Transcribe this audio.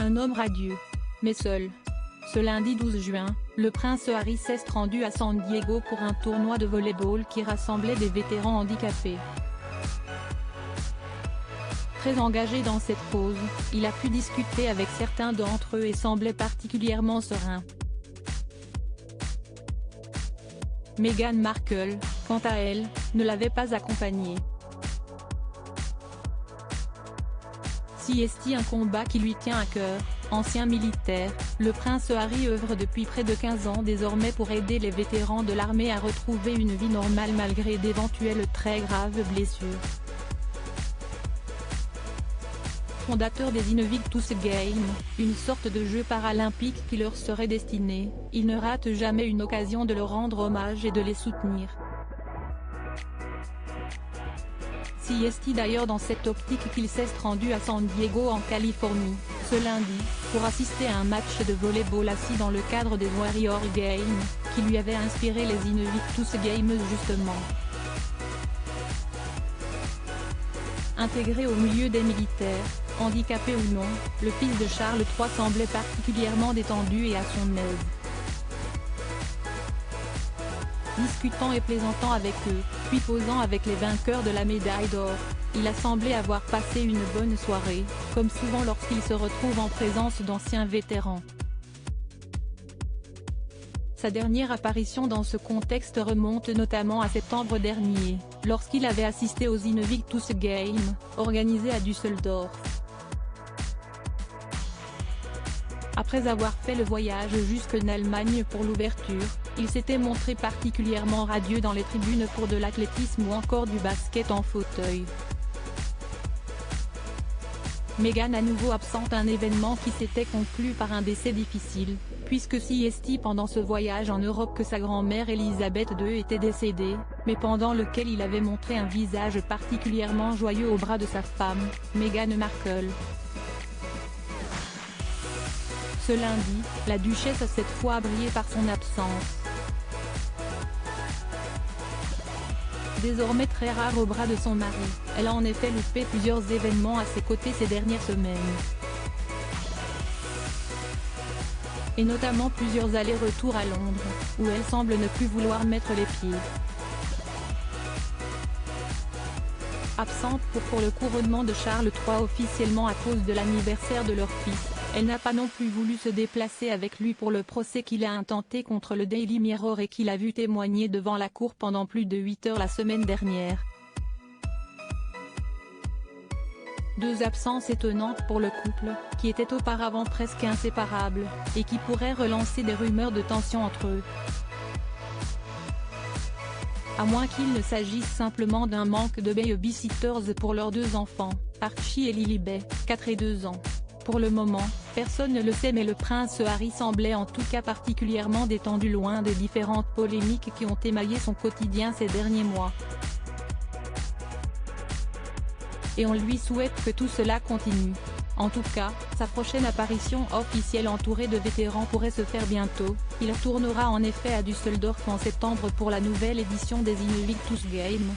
un homme radieux, mais seul. Ce lundi 12 juin, le prince Harry s'est rendu à San Diego pour un tournoi de volley-ball qui rassemblait des vétérans handicapés. Très engagé dans cette cause, il a pu discuter avec certains d'entre eux et semblait particulièrement serein. Meghan Markle, quant à elle, ne l'avait pas accompagné. Si est un combat qui lui tient à cœur, ancien militaire, le prince Harry œuvre depuis près de 15 ans désormais pour aider les vétérans de l'armée à retrouver une vie normale malgré d'éventuelles très graves blessures. Fondateur des Invictus Games, une sorte de jeu paralympique qui leur serait destiné, il ne rate jamais une occasion de leur rendre hommage et de les soutenir. Si est d'ailleurs dans cette optique qu'il s'est rendu à San Diego en Californie, ce lundi, pour assister à un match de volley-ball assis dans le cadre des Warrior Games, qui lui avait inspiré les Invictus Games justement. Intégré au milieu des militaires, handicapé ou non, le fils de Charles III semblait particulièrement détendu et à son aise. Discutant et plaisantant avec eux, puis posant avec les vainqueurs de la médaille d'or, il a semblé avoir passé une bonne soirée, comme souvent lorsqu'il se retrouve en présence d'anciens vétérans. Sa dernière apparition dans ce contexte remonte notamment à septembre dernier, lorsqu'il avait assisté aux Invictus Games, organisés à Düsseldorf. Après avoir fait le voyage jusqu'en Allemagne pour l'ouverture, il s'était montré particulièrement radieux dans les tribunes pour de l'athlétisme ou encore du basket en fauteuil. Meghan à nouveau absente un événement qui s'était conclu par un décès difficile, puisque si est pendant ce voyage en Europe que sa grand-mère Elisabeth II était décédée, mais pendant lequel il avait montré un visage particulièrement joyeux au bras de sa femme, Meghan Markle. Ce lundi, la duchesse a cette fois brillé par son absence. Désormais très rare au bras de son mari, elle a en effet loupé plusieurs événements à ses côtés ces dernières semaines. Et notamment plusieurs allers-retours à Londres, où elle semble ne plus vouloir mettre les pieds. Absente pour le couronnement de Charles III officiellement à cause de l'anniversaire de leur fils, elle n'a pas non plus voulu se déplacer avec lui pour le procès qu'il a intenté contre le Daily Mirror et qu'il a vu témoigner devant la cour pendant plus de 8 heures la semaine dernière. Deux absences étonnantes pour le couple, qui était auparavant presque inséparable, et qui pourraient relancer des rumeurs de tension entre eux. À moins qu'il ne s'agisse simplement d'un manque de baby-sitters pour leurs deux enfants, Archie et Lilibet, 4 et 2 ans. Pour le moment, personne ne le sait mais le prince Harry semblait en tout cas particulièrement détendu loin des différentes polémiques qui ont émaillé son quotidien ces derniers mois. Et on lui souhaite que tout cela continue. En tout cas, sa prochaine apparition officielle entourée de vétérans pourrait se faire bientôt, il retournera en effet à Düsseldorf en septembre pour la nouvelle édition des Invictus Games.